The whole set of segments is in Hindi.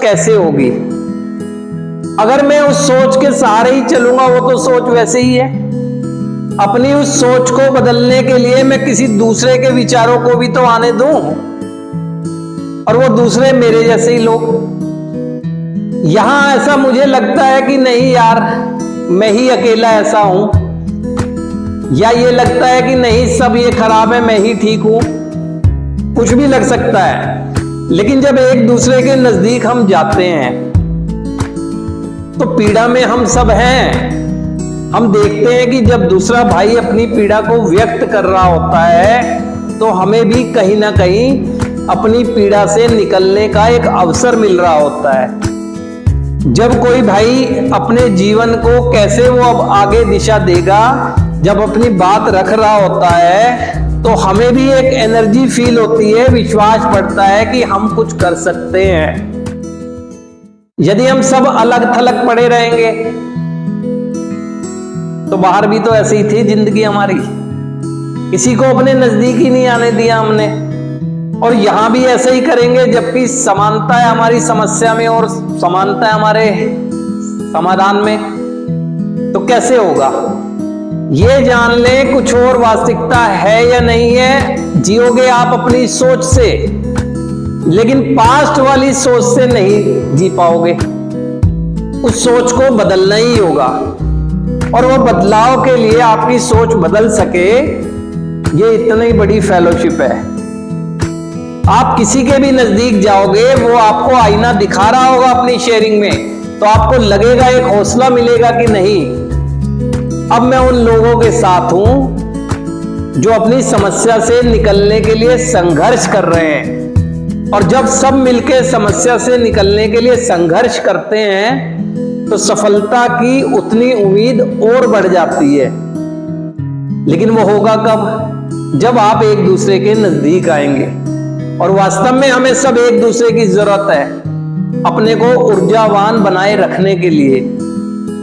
कैसे होगी? अगर मैं उस सोच के सहारे ही चलूंगा वो तो सोच वैसे ही है। अपनी उस सोच को बदलने के लिए मैं किसी दूसरे के विचारों को भी तो आने दूं, और वो दूसरे मेरे जैसे ही लोग। यहां ऐसा मुझे लगता है कि नहीं यार, मैं ही अकेला ऐसा हूं, या ये लगता है कि नहीं सब ये खराब है, मैं ही ठीक हूं। कुछ भी लग सकता है, लेकिन जब एक दूसरे के नजदीक हम जाते हैं तो पीड़ा में हम सब हैं। हम देखते हैं कि जब दूसरा भाई अपनी पीड़ा को व्यक्त कर रहा होता है तो हमें भी कहीं ना कहीं अपनी पीड़ा से निकलने का एक अवसर मिल रहा होता है। जब कोई भाई अपने जीवन को कैसे वो अब आगे दिशा देगा, जब अपनी बात रख रहा होता है तो हमें भी एक एनर्जी फील होती है, विश्वास बढ़ता है कि हम कुछ कर सकते हैं। यदि हम सब अलग थलग पड़े रहेंगे तो बाहर भी तो ऐसी ही थी जिंदगी हमारी, किसी को अपने नजदीक ही नहीं आने दिया हमने, और यहां भी ऐसे ही करेंगे। जबकि समानता है हमारी समस्या में और समानता है हमारे समाधान में, तो कैसे होगा? ये जान ले कुछ और वास्तविकता है या नहीं है। जियोगे आप अपनी सोच से, लेकिन पास्ट वाली सोच से नहीं जी पाओगे। उस सोच को बदलना ही होगा, और वो बदलाव के लिए आपकी सोच बदल सके, ये इतनी बड़ी फेलोशिप है। आप किसी के भी नजदीक जाओगे, वो आपको आईना दिखा रहा होगा अपनी शेयरिंग में, तो आपको लगेगा, एक हौसला मिलेगा कि नहीं, अब मैं उन लोगों के साथ हूं जो अपनी समस्या से निकलने के लिए संघर्ष कर रहे हैं। और जब सब मिलकर समस्या से निकलने के लिए संघर्ष करते हैं तो सफलता की उतनी उम्मीद और बढ़ जाती है। लेकिन वो होगा कब? जब आप एक दूसरे के नजदीक आएंगे। और वास्तव में हमें सब एक दूसरे की जरूरत है अपने को ऊर्जावान बनाए रखने के लिए,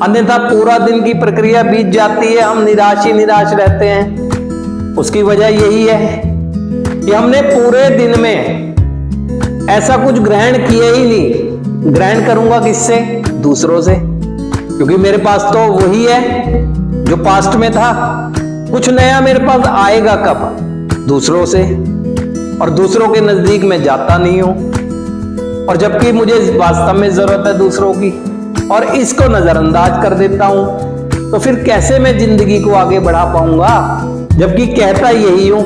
अन्यथा पूरा दिन की प्रक्रिया बीत जाती है, हम निराश ही निराश रहते हैं। उसकी वजह यही है कि हमने पूरे दिन में ऐसा कुछ ग्रहण किया ही नहीं। ग्रहण करूंगा किससे? दूसरों से, क्योंकि मेरे पास तो वही है जो पास्ट में था। कुछ नया मेरे पास आएगा कब? दूसरों से, और दूसरों के नजदीक मैं जाता नहीं हूं, और जबकि मुझे वास्तव में जरूरत है दूसरों की, और इसको नजरअंदाज कर देता हूं, तो फिर कैसे मैं जिंदगी को आगे बढ़ा पाऊंगा? जबकि कहता यही हूं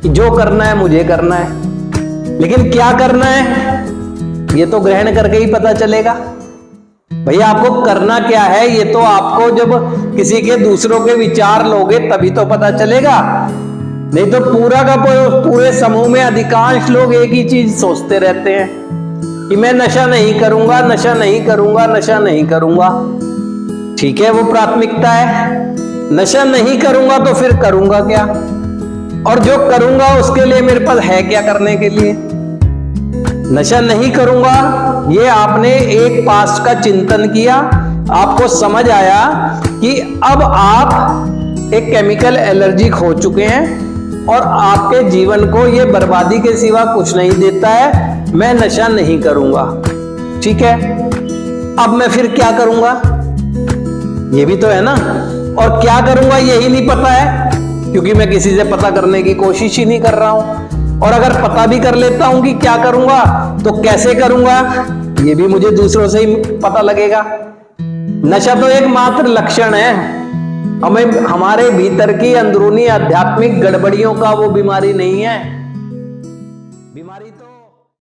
कि जो करना है मुझे करना है, लेकिन क्या करना है ये तो ग्रहण करके ही पता चलेगा। भैया आपको करना क्या है ये तो आपको जब किसी के दूसरों के विचार लोगे तभी तो पता चलेगा। नहीं तो पूरा का पूरे समूह में अधिकांश लोग एक ही चीज सोचते रहते हैं कि मैं नशा नहीं करूंगा, नशा नहीं करूंगा, नशा नहीं करूंगा। ठीक है, वो प्राथमिकता है। नशा नहीं करूंगा तो फिर करूंगा क्या? और जो करूंगा उसके लिए मेरे पास है क्या करने के लिए? नशा नहीं करूंगा, ये आपने एक पास्ट का चिंतन किया, आपको समझ आया कि अब आप एक केमिकल एलर्जी खो चुके हैं और आपके जीवन को ये बर्बादी के सिवा कुछ नहीं देता है। मैं नशा नहीं करूंगा, ठीक है। अब मैं फिर क्या करूंगा ये भी तो है ना, और क्या करूंगा यही नहीं पता है, क्योंकि मैं किसी से पता करने की कोशिश ही नहीं कर रहा हूं। और अगर पता भी कर लेता हूं कि क्या करूंगा तो कैसे करूंगा ये भी मुझे दूसरों से ही पता लगेगा। नशा तो एक मात्र लक्षण है, हमें हमारे भीतर की अंदरूनी आध्यात्मिक गड़बड़ियों का वो बीमारी नहीं है। बीमारी